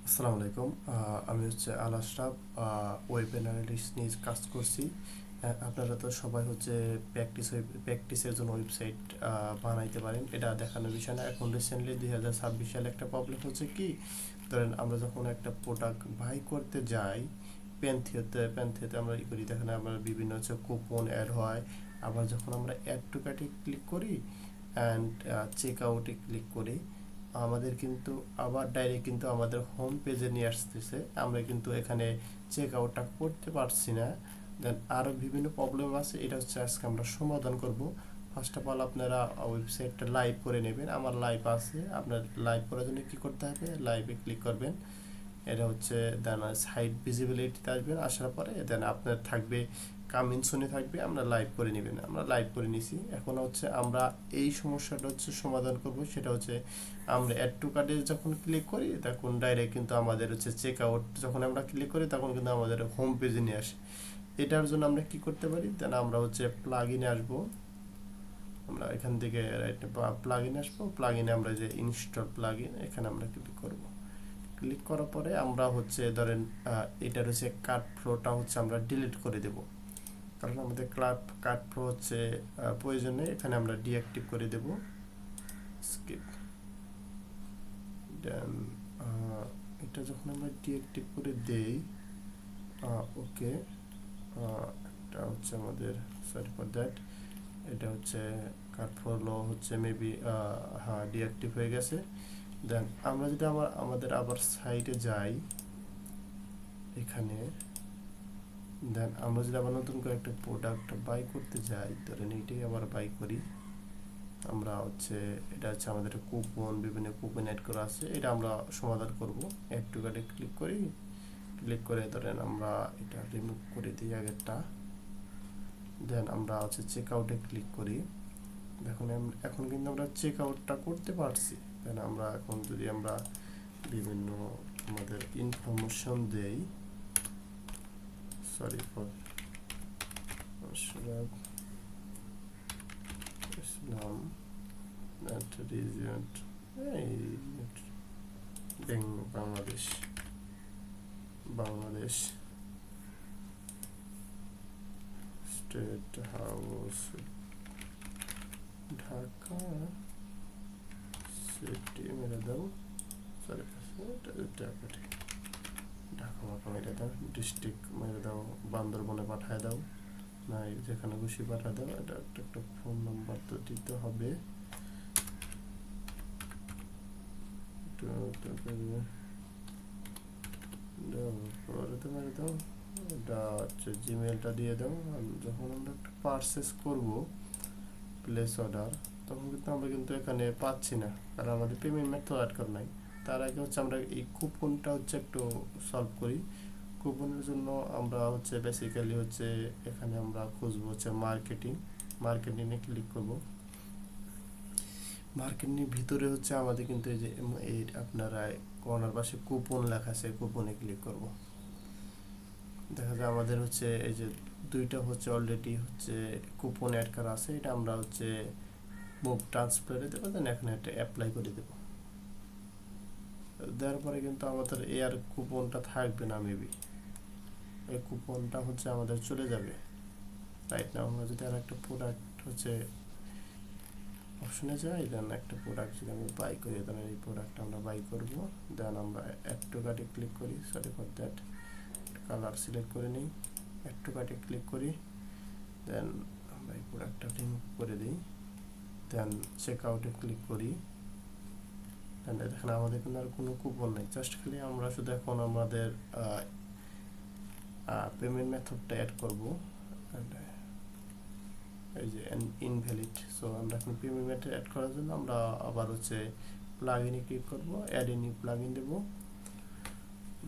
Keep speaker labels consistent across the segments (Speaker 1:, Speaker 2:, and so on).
Speaker 1: আসসালামু আলাইকুম। আমি হচ্ছে আল আশরাফ, ওয়েব অ্যানালিটিক্স নিয়ে কাজ করছি। আপনারা তো সবাই হচ্ছে প্র্যাকটিসের জন্য ওয়েবসাইট বানাইতে পারেন, এটা দেখানোর বিষয় না। এখন রিসেন্টলি 2026 সালে একটা প্রবলেম হচ্ছে কি, ধরেন আমরা যখন একটা প্রোডাক্ট বাই করতে যাই, প্যান্থিওতে আমরা ই করি, দেখেন আমরা বিভিন্ন হচ্ছে কুপন অ্যাড হয়। আবার যখন আমরা অ্যাড টু কার্টে ক্লিক করি অ্যান্ড চেক আউটে ক্লিক করি, আমাদের কিন্তু আবার ডাইরেক্ট কিন্তু আমাদের হোম পেজে নিয়ে আসতেছে। আমরা কিন্তু এখানে চেক আউটটা করতে পারছি না। দেন আরও বিভিন্ন প্রবলেম আছে, এটা হচ্ছে আজকে আমরা সমাধান করব। ফার্স্ট অফ অল আপনারা ওয়েবসাইটটা লাইভ করে নেবেন। আমার লাইভ আছে, আপনার লাইভ করার জন্য কী করতে হবে, লাইভে ক্লিক করবেন। এটা হচ্ছে দেন সাইট ভিজিবিলিটিতে আসবেন, আসার পরে দেন আপনার থাকবে কামিং সুনে থাকবে, আমরা লাইভ করে নেবেন। আমরা লাইভ করে নিছি। এখন হচ্ছে আমরা এই সমস্যাটা হচ্ছে সমাধান করব। সেটা হচ্ছে আমরা অ্যাড টু কার্টে যখন ক্লিক করি তখন ডাইরেক্ট কিন্তু আমাদের হচ্ছে চেক আউট, যখন আমরা ক্লিক করি তখন কিন্তু আমাদের হোম পেজে নিয়ে আসে। এটার জন্য আমরা কি করতে পারি, দেন আমরা হচ্ছে প্লাগ ইনে আসবো। আমরা এখান থেকে প্লাগ ইনে আসবো, প্লাগ ইনে আমরা যে ইনস্টল প্লাগ ইন, এখানে আমরা ক্লিক করব। ক্লিক করার পরে আমরা হচ্ছে ধরেন এটার হচ্ছে কার্ট ফ্লোটা হচ্ছে আমরা ডিলিট করে দেব, কারণ আমাদের কার্ট ফ্লো হচ্ছে প্রয়োজন নেই। এখানে আমরা ডিঅ্যাক্টিভ করে দেব, স্কিপ। দেন এটা যখন আমরা ডিঅ্যাক্টিভ করে দেই, ওকে, এটা হচ্ছে আমাদের, সরি ফর দ্যাট, এটা হচ্ছে কার্ট ফ্লো হচ্ছে মেবি হ্যাঁ ডিঅ্যাক্টিভ হয়ে গেছে। দেন আমরা যদি আমাদের আবার সাইটে যাই, এখানে দেন আমরা যদি আবার নতুন করে একটা প্রোডাক্ট বাই করতে যাই, ধরেন এইটাই আবার বাই করি, আমরা হচ্ছে এটা হচ্ছে আমাদের কুপন, বিভিন্ন কুপন অ্যাড করা আছে, এটা আমরা সমাধান করব। অ্যাড টু কার্টে ক্লিক করি, ক্লিক করে ধরেন আমরা এটা রিমুভ করে দিই আগেরটা। দেন আমরা হচ্ছে চেক আউটে ক্লিক করি। দেখুন এখন কিন্তু আমরা চেক আউটটা করতে পারছি। দেন আমরা এখন যদি আমরা বিভিন্ন আমাদের ইনফরমেশন দেই, সরি ফর ইসলাম রিজিয়ন, এই Bangladesh, Bangladesh state house, Dhaka city মেরে দাও, সরি ঢাকা, ঢাকা মাথা মেরে দাও, ডিস্ট্রিক্ট মেরে দাও, বান্দরবনে পাঠায় দাও, না যেখানে খুশি পাঠায় দাও। এটা একটা ফোন নাম্বার তো দিতে হবে, মেরে দাও, এটা হচ্ছে জিমেলটা দিয়ে দাও। আর যখন আমরা একটা পারচেস করব, প্লেস অর্ডার, তখন কিন্তু আমরা কিন্তু এখানে পাচ্ছি না, কারণ আমাদের পেমেন্ট মেথড অ্যাড করা নাই। তার আগে হচ্ছে আমরা এই কুপনটা হচ্ছে একটু সলভ করি। কুপনের জন্য আমরা হচ্ছে বেসিক্যালি হচ্ছে এখানে আমরা খুঁজবো হচ্ছে মার্কেটিংয়ে ক্লিক করব। মার্কেটিং ভিতরে হচ্ছে আমাদের কিন্তু এই যে এই আপনারা কর্নার পাশে কুপন লেখা আছে, কুপনে ক্লিক করব। দেখা যায় আমাদের হচ্ছে এই যে দুইটা হচ্ছে অলরেডি হচ্ছে কুপন অ্যাড করা আছে, এটা আমরা হচ্ছে মুভ ট্রান্সফারে দেবো, দেন এখানে একটা অ্যাপ্লাই করে দেবো। দেওয়ার পরে কিন্তু আমাদের এ আর কুপনটা থাকবে না, মেবি এই কুপনটা হচ্ছে আমাদের চলে যাবে। রাইট না, আমরা যদি আর একটা প্রোডাক্ট হচ্ছে অপশনে যাই, দেন একটা প্রোডাক্ট যদি আমি বাই করি, দেন এই প্রোডাক্টটা আমরা বাই করবো। দেন আমরা অ্যাড টু কার্টে ক্লিক করি, sorry for that, colour select করে নিই, অ্যাড টু কার্টে ক্লিক করি। দেন আমরা এই প্রোডাক্টটা রিমুভ করে দিই। দেন চেক আউটে ক্লিক করি। দেন দেখেন আমাদের কিন্তু আর কোনো কুপন নেই, জাস্ট খালি আমরা শুধু এখন আমাদের পেমেন্ট মেথডটা অ্যাড করবো, এই যে ইনভ্যালিড। সো আমরা এখন পেমেন্ট মেথড অ্যাড করার জন্য আমরা আবার হচ্ছে প্লাগ ইনে ক্লিক করবো, add a new plug in দেবো।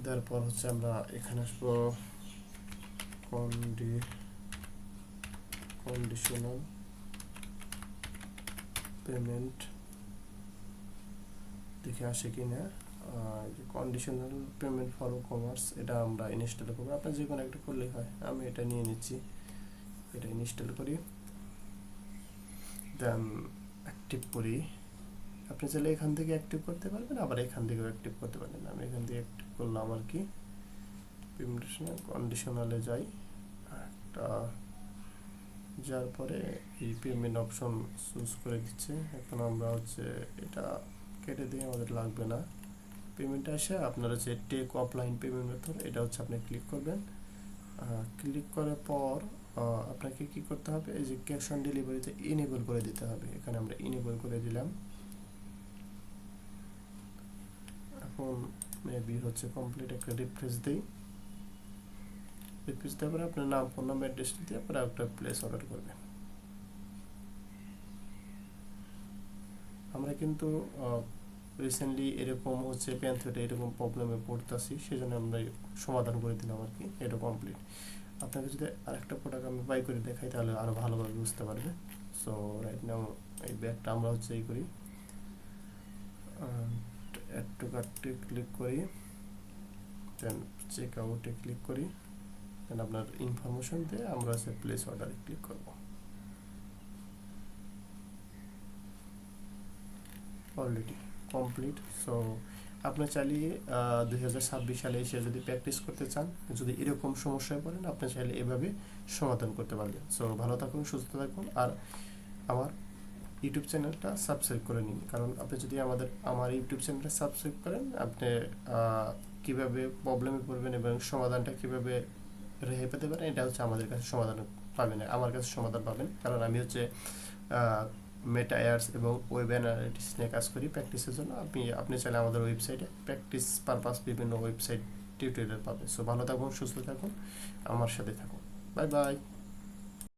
Speaker 1: দেওয়ার পর হচ্ছে আমরা এখানে আসবো কন্ডিশনাল পেমেন্ট, দেখে আসে কি না। কন্ডিশনাল পেমেন্ট ফর কমার্স, এটা আমরা ইনস্টল করবো। আপনার যে কোনো একটা করলেই হয়, আমি এটা নিয়ে নিচ্ছি, এটা ইনস্টল করি। দেন অ্যাক্টিভ করি। আপনি চাইলে এখান থেকে অ্যাক্টিভ করতে পারবেন, আবার এখান থেকেও অ্যাক্টিভ করতে পারবেন। আমি এখান থেকে অ্যাক্টিভ করলাম আর কি, পেমেন্টেশনে কন্ডিশনালে যাই, একটা যার পরে এই পেমেন্ট অপশন চুজ করে দিচ্ছে। এখন আমরা হচ্ছে এটা কেটে দিয়ে, আমাদের লাগবে না। পেমেন্টে আসে আপনার হচ্ছে টেক অফলাইন পেমেন্ট মেথড, এটা হচ্ছে আপনি ক্লিক করবেন। ক্লিক করার পর আপনাকে কি করতে হবে, এই যে ক্যাশ অন ডেলিভারিতে ইনেবল করে দিতে হবে। এখানে আমরা ইনেবল করে দিলাম। এখন মেবি হচ্ছে কমপ্লিট, একটা রিফ্রেশ দিই। রিফ্রেশ দেওয়ার পরে আপনার নাম, ফোন নাম্বার, অ্যাড্রেস দিয়ে পরে একটা প্লেস অর্ডার করবেন। আমরা কিন্তু রিসেন্টলি এরকম হচ্ছে প্যান্থেটে এরকম প্রবলেমে পড়তেছি, সেজন্য আমরা সমাধান করে দিলাম আর কি। এটা কমপ্লিট। আপনাকে যদি আরেকটা প্রোডাক্ট আমি বাই করে দেখাই তাহলে আরও ভালোভাবে বুঝতে পারবে। সো রাইট নাও এই ব্যাগটা আমরা হচ্ছে এই করি, অ্যাড টু কার্টে ক্লিক করি, দেন চেক আউটে ক্লিক করি, দেন আপনার ইনফরমেশন দিয়ে আমরা হচ্ছে প্লেস অর্ডারে ক্লিক করব। Already complete. সো আপনি চাইলে 2026 সালে এসে যদি প্র্যাকটিস করতে চান, যদি এরকম সমস্যায় পড়েন, আপনি চাইলে এভাবে সমাধান করতে পারবেন। সো ভালো থাকুন, সুস্থ থাকুন, আর আমার ইউটিউব চ্যানেলটা সাবস্ক্রাইব করে নিন। কারণ আপনি যদি আমার ইউটিউব চ্যানেলটা সাবস্ক্রাইব করেন, আপনি কীভাবে প্রবলেমে পড়বেন এবং সমাধানটা কীভাবে রেহাই পেতে পারেন, এটা হচ্ছে আমাদের কাছে সমাধান পাবেন, আমার কাছে সমাধান পাবেন। কারণ আমি হচ্ছে মেটা এয়ার্স এবং ওয়েব অ্যানালিটিক্স নিয়ে কাজ করি প্র্যাকটিসের জন্য। আপনি চাইলে আমাদের ওয়েবসাইটে প্র্যাকটিস পারপাস বিভিন্ন ওয়েবসাইট টিউটোরিয়াল পাবেন। সো ভালো থাকুন, সুস্থ থাকুন, আমার সাথে থাকুন। Bye bye.